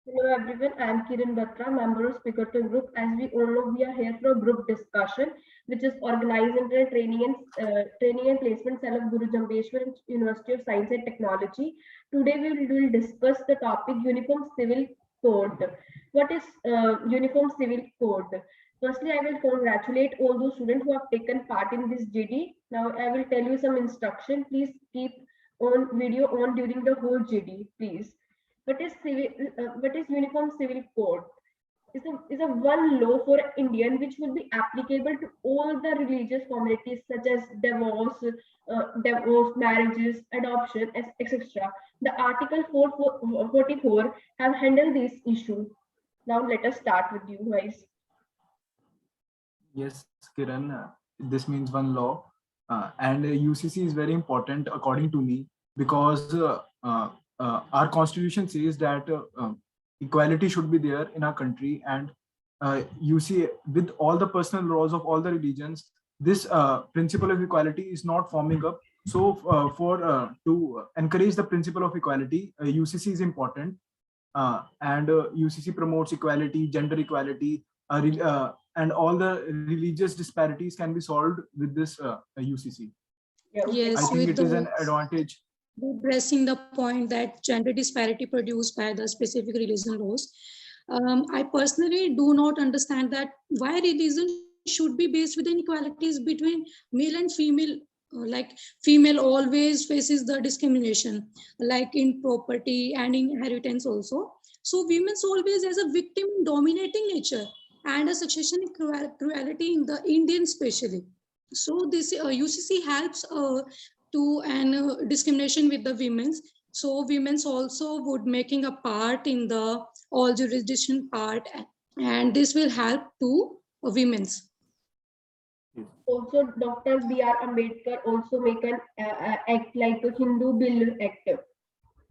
Hello everyone, I am Kiran Batra, member of Speakathon group. As we all know, we are here for a group discussion, which is organized under the training and placement cell of Guru Jambeshwar University of Science and Technology. Today we will discuss the topic Uniform Civil Code. What is Uniform Civil Code? Firstly, I will congratulate all those students who have taken part in this GD. Now I will tell you some instruction. Please keep on video on during the whole GD, please. What is Uniform Civil Code? Is a one law for Indian which will be applicable to all the religious communities such as divorce, marriages, adoption, etc. The Article 444 have handled this issue. Now let us start with you guys. Yes, Kiran, this means one law, and UCC is very important according to me because our constitution says that equality should be there in our country, and you see with all the personal laws of all the religions, this principle of equality is not forming up. So to encourage the principle of equality, UCC is important, and UCC promotes equality, gender equality, and all the religious disparities can be solved with this UCC. Yes, I think it is an advantage. Addressing the point that gender disparity produced by the specific religion laws, I personally do not understand that why religion should be based with inequalities between male and female. Like female always faces the discrimination, like in property and inheritance also. So women's always as a victim in dominating nature and a succession cruelty in the Indian especially. So this UCC helps to an discrimination with the women's. So women's also would making a part in the all jurisdiction part, and this will help to women's. Also, Dr. B.R. Ambedkar also make an act like a Hindu Bill Act,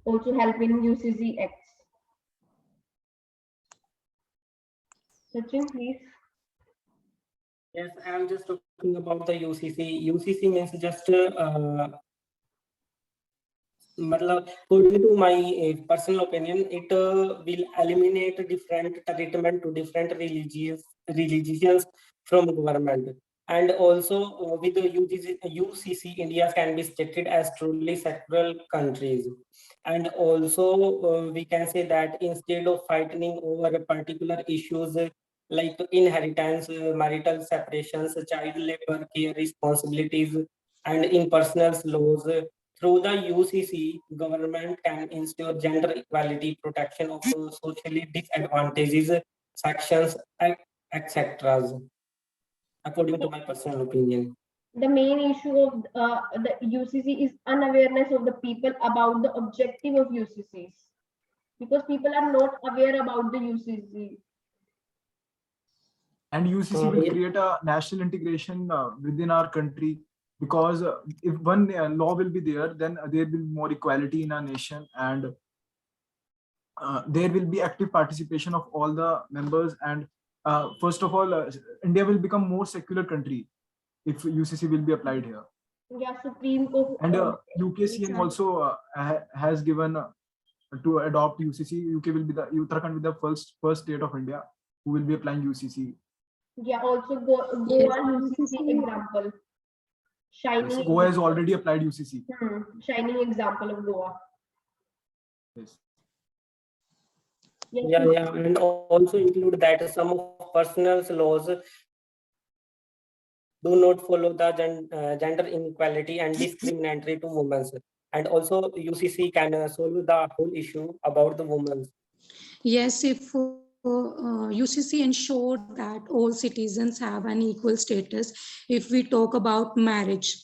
also help in UCC acts. Sachin, please. Yes, I'm just talking about the UCC. UCC means just, according to my personal opinion, it will eliminate different treatment to different religions from government. And also with the UCC, India can be stated as truly secular countries. And also we can say that instead of fighting over particular issues like inheritance, marital separations, child labor, care responsibilities, and in personal laws, through the UCC, government can ensure gender equality, protection of socially disadvantages, sections, etc. According to my personal opinion. The main issue of the UCC is unawareness of the people about the objective of UCCs, because people are not aware about the UCC. And UCC will create a national integration within our country, because if one law will be there, then there will be more equality in our nation, and there will be active participation of all the members. And first of all, India will become more secular country if UCC will be applied here. Yeah, Supreme Court. And UKCN also has given to adopt UCC. UK will be Uttarakhand will be the first state of India who will be applying UCC. Yeah, also Goa UCC example. Shining. Yes, Goa has already applied UCC. Shining example of Goa. Yes. Yeah, and also include that some of personal laws do not follow the gender inequality and discriminatory to women. And also UCC can solve the whole issue about the women. Yes, if UCC ensure that all citizens have an equal status. If we talk about marriage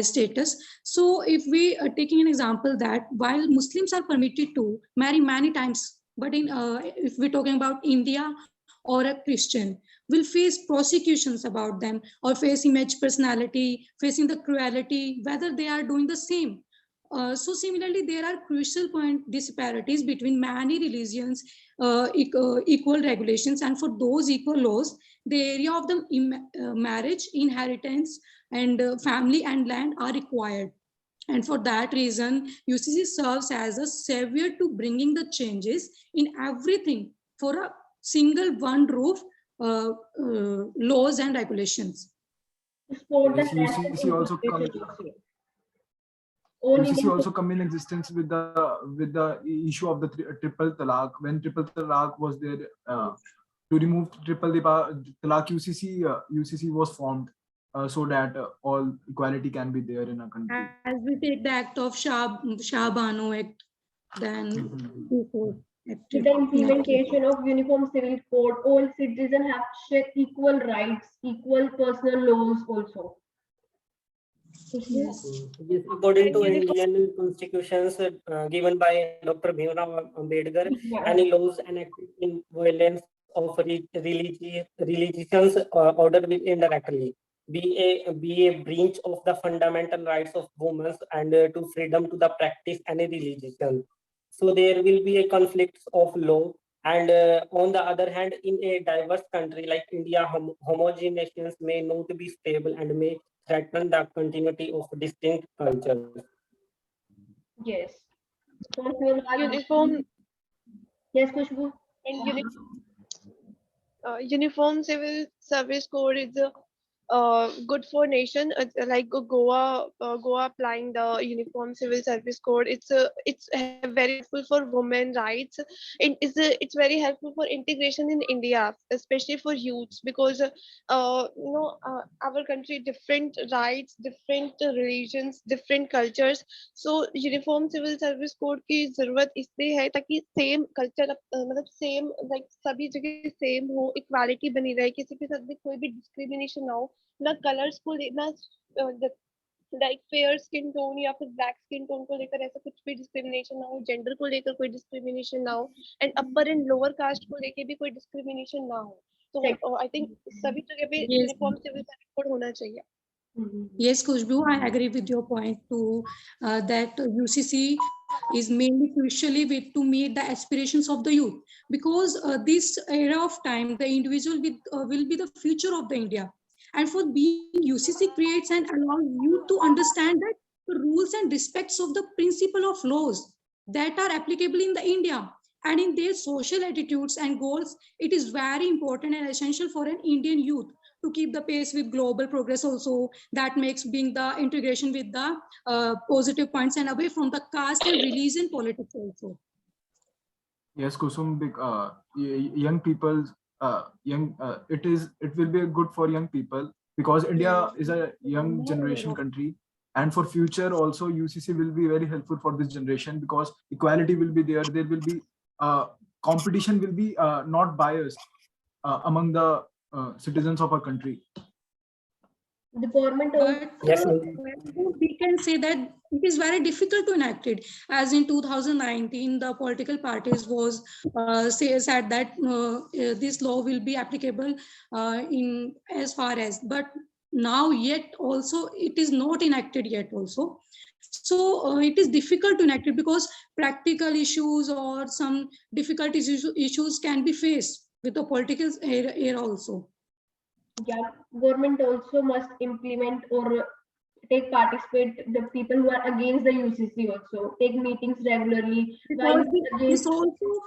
status, so if we are taking an example that while Muslims are permitted to marry many times, but in if we're talking about India or a Christian, will face prosecutions about them or face image personality, facing the cruelty, whether they are doing the same. So similarly, there are crucial point disparities between many religions, equal regulations, and for those equal laws, the area of the marriage, inheritance, and family and land are required. And for that reason, UCC serves as a savior to bringing the changes in everything for a single one roof laws and regulations. To support the Yes, national UCC also come. integration also. All UCC Indian also come in existence with the issue of the triple talaq. When triple talaq was there, to remove triple talaq, UCC was formed so that all equality can be there in a country. As we take the act of Shah Bano Act, then before with the implementation of Uniform Civil Code, all citizens have to share equal rights, equal personal laws also. Yes. Yes, according to Indian constitutions given by Dr. Bhimrao Ambedkar, Yeah. any laws enacted in violence of religions order will indirectly be a breach of the fundamental rights of women and to freedom to the practice any religion. So there will be a conflict of law. And on the other hand, in a diverse country like India, homogeneous nations may not be stable and may threaten the continuity of distinct cultures. Yes. So meanwhile, Uniform yes, Kushbu. Uniform Civil Service Code is good for nation. Like Goa applying the Uniform Civil Service Code. It's very helpful for women rights. It's very helpful for integration in India, especially for youths, because our country different rights, different religions, different cultures. So uniform civil service code की जरूरत इसलिए है ताकि same culture मतलब same like सभी जगह same हो, equality बनी रहे, किसी के साथ भी कोई भी डिस्क्रिमिनेशन ना हो, ना कलर्स को ना लाइक फेयर स्किन टोन या फिर ब्लैक स्किन टोन को लेकर ऐसा कुछ भी डिस्क्रिमिनेशन ना हो, जेंडर को लेकर कोई डिस्क्रिमिनेशन ना हो, and upper and lower caste को लेकर भी कोई डिस्क्रिमिनेशन ना हो. तो आई थिंक सभी जगह पे यूनिफॉर्म सिविल सर्विस कोड होना चाहिए. Yes, Khushbu, I agree with your point too, that UCC is mainly crucially with to meet the aspirations of the youth, because this era of time, the individual will be the future of the India. And for being UCC creates and allows youth to understand that the rules and respects of the principle of laws that are applicable in the India and in their social attitudes and goals. It is very important and essential for an Indian youth to keep the pace with global progress also. That makes being the integration with the positive points and away from the caste and religion politics also. Yes, Kusum, young people, it will be good for young people because India is a young generation country, and for future also UCC will be very helpful for this generation because equality will be there. There will be competition will be not biased among the citizens of our country. The government also. But Yes, we can say that it is very difficult to enact it. As in 2019, the political parties was said that this law will be applicable in as far as, but now yet also it is not enacted yet also. So it is difficult to enact it because practical issues or some difficult issues can be faced with the political era also. Yeah, government also must implement or participate the people who are against the UCC also take meetings regularly. Because this also,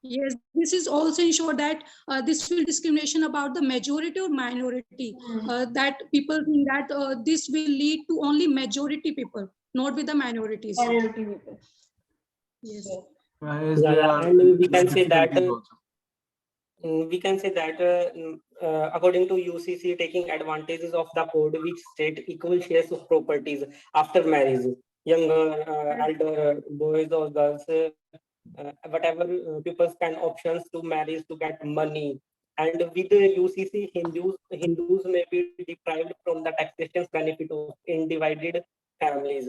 yes, this is also ensure that this will discrimination about the majority or minority. That people think that this will lead to only majority people, not with the minorities. Minority people. Yes. And we can say that. We can say that according to UCC, taking advantages of the code which state equal shares of properties after marriage, younger, elder boys or girls, whatever people can options to marry to get money. And with the UCC, Hindus may be deprived from the taxation benefit of undivided families.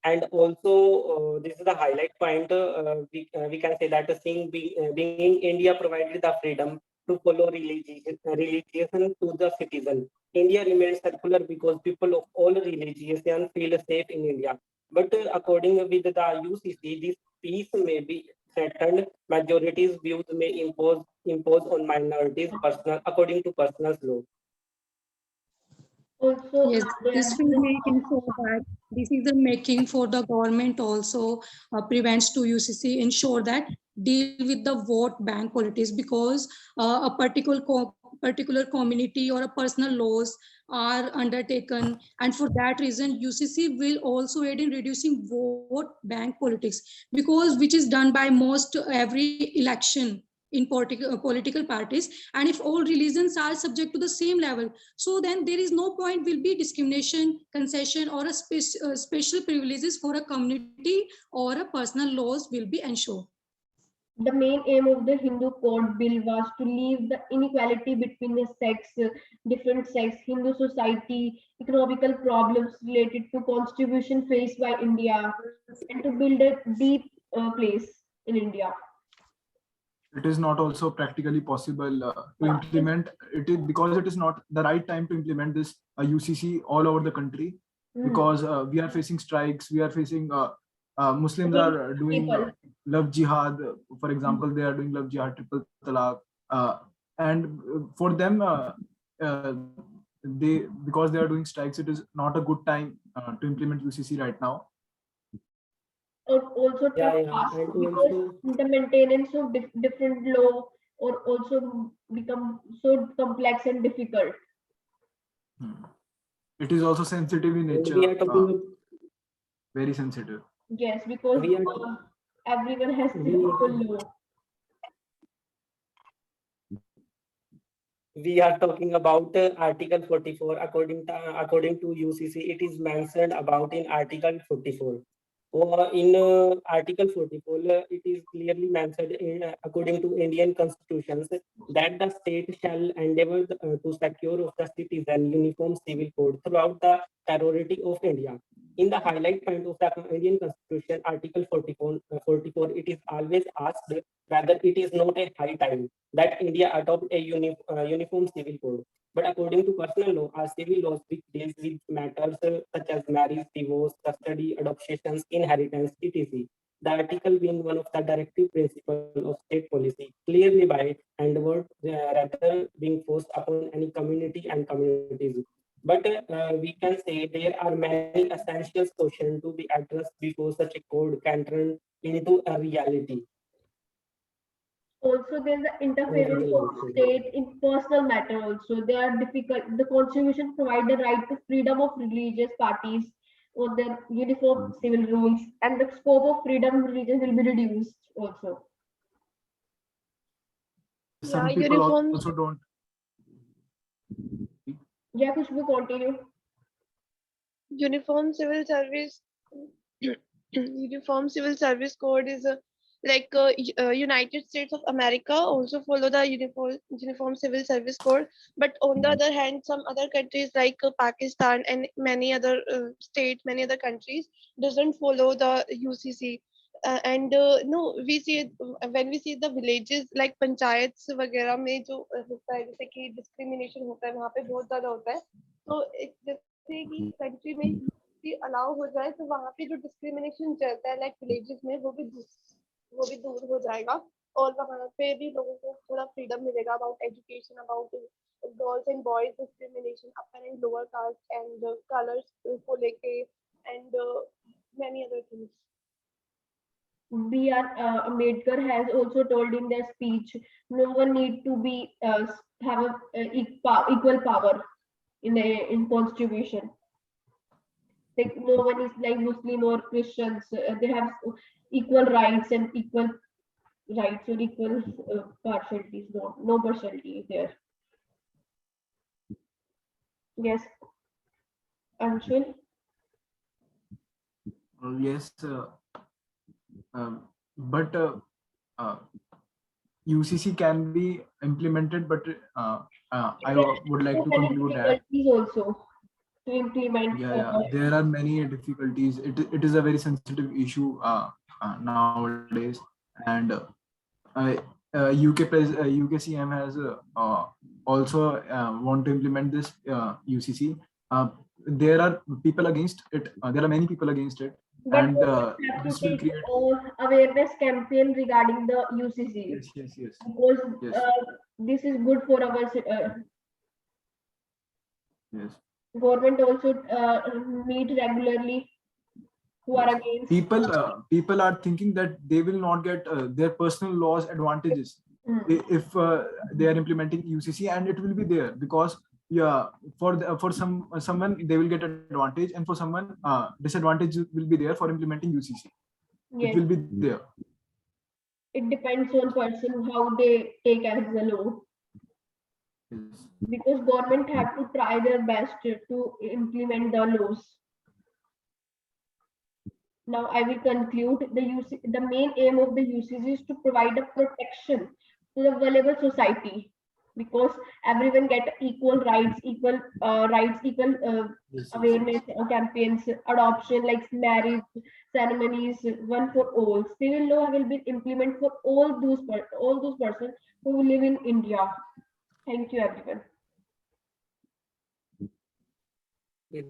And also, this is the highlight point. We can say that being India provided the freedom to follow religion to the citizen. India remains secular because people of all religions feel safe in India. But according with the UCC, this peace may be threatened. Majorities' views may impose on minorities personal according to personal law. Also, Yes, they this are will make ensure that decision making for the government also prevents to UCC ensure that deal with the vote bank politics, because a particular community or a personal laws are undertaken, and for that reason UCC will also aid in reducing vote bank politics, because which is done by most every election in political parties. And if all religions are subject to the same level, so then there is no point will be discrimination, concession, or a special privileges for a community or a personal laws will be ensured. the main aim of the Hindu Code Bill was to leave the inequality between the different sects, Hindu society, economical problems related to contribution faced by India, and to build a deep place in India. It is not also practically possible to implement it, is because it is not the right time to implement this UCC all over the country, because we are facing strikes, we are facing Muslims are doing love jihad, for example. They are doing love jihad, triple talaq, and for them they, because they are doing strikes, it is not a good time to implement UCC right now. Also and because also the maintenance of different law or also become so complex and difficult. It is also sensitive in nature, we are talking very sensitive. Yes, because we are everyone has we, equal law. we are talking about Article 44. According to UCC, it is mentioned about in Article 44. In Article 44, it is clearly mentioned according to Indian constitutions that the state shall endeavor to secure of the citizen uniform civil code throughout the territory of India. In the highlight point of the Indian constitution, Article 44, it is always asked whether it is not a high time that India adopt a uniform civil code. But according to personal law, our civil laws which deals with matters such as marriage, divorce, custody, adoptions, inheritance, etc. The article being one of the directive principles of state policy, clearly by it and word rather being forced upon any community and communities. But we can say there are many essential questions to be addressed before such a code can turn into a reality. Also, there's the interference of state in personal matter. Also, they are difficult. The Constitution provides the right to freedom of religious parties or their uniform civil rules, and the scope of freedom of religion will be reduced. Also, Some Yeah, people uniforms. also don't. yeah, Kushbu, continue. Uniform civil service Uniform Civil Service Code is United States of America also follow the Uniform Civil Service Code, but on the other hand, some other countries like Pakistan and many other states, many other countries doesn't follow the UCC. And no, we see it, when we see the villages like panchayat वगैरह में जो होता है जैसे कि discrimination होता है वहाँ पे बहुत ज़्यादा होता है तो जैसे कि country में अलाउ हो जाए तो वहाँ पे जो डिस्क्रिमिनेशन चलता है लाइक विलेजेस में वो भी दूर हो जाएगा और वहाँ पे भी लोगों को थोड़ा फ्रीडम मिलेगा about education about girls and boys discrimination upper and lower caste and colours को लेके and many other things. B.R. Ambedkar has also told in their speech, no one need to be have equal power in constitution. Like no one is like Muslim or Christians. They have equal rights and equal rights or equal partialities. No partiality is there. Yes, Anshul. Yes, but UCC can be implemented, but I would like to conclude that. Also to implement. There are many difficulties. It is a very sensitive issue nowadays, and UK CM has also want to implement this UCC. There are people against it. There are many people against it, But and have this to will take create awareness campaign regarding the UCC. yes. Because this is good for our Yes. Government also meet regularly, who are against. People are thinking that they will not get their personal laws advantages if they are implementing UCC, and it will be there because for someone they will get advantage, and for someone disadvantage will be there for implementing UCC. Yes. It will be there. It depends on person how they take as the law. Yes. Because government have to try their best to implement the laws. Now I will conclude the main aim of the UCC is to provide a protection to the vulnerable society, because everyone get equal rights, equal awareness campaigns, adoption like marriage ceremonies, one for all. Civil law will be implemented for all those persons who live in India. Thank you, everyone. Yeah.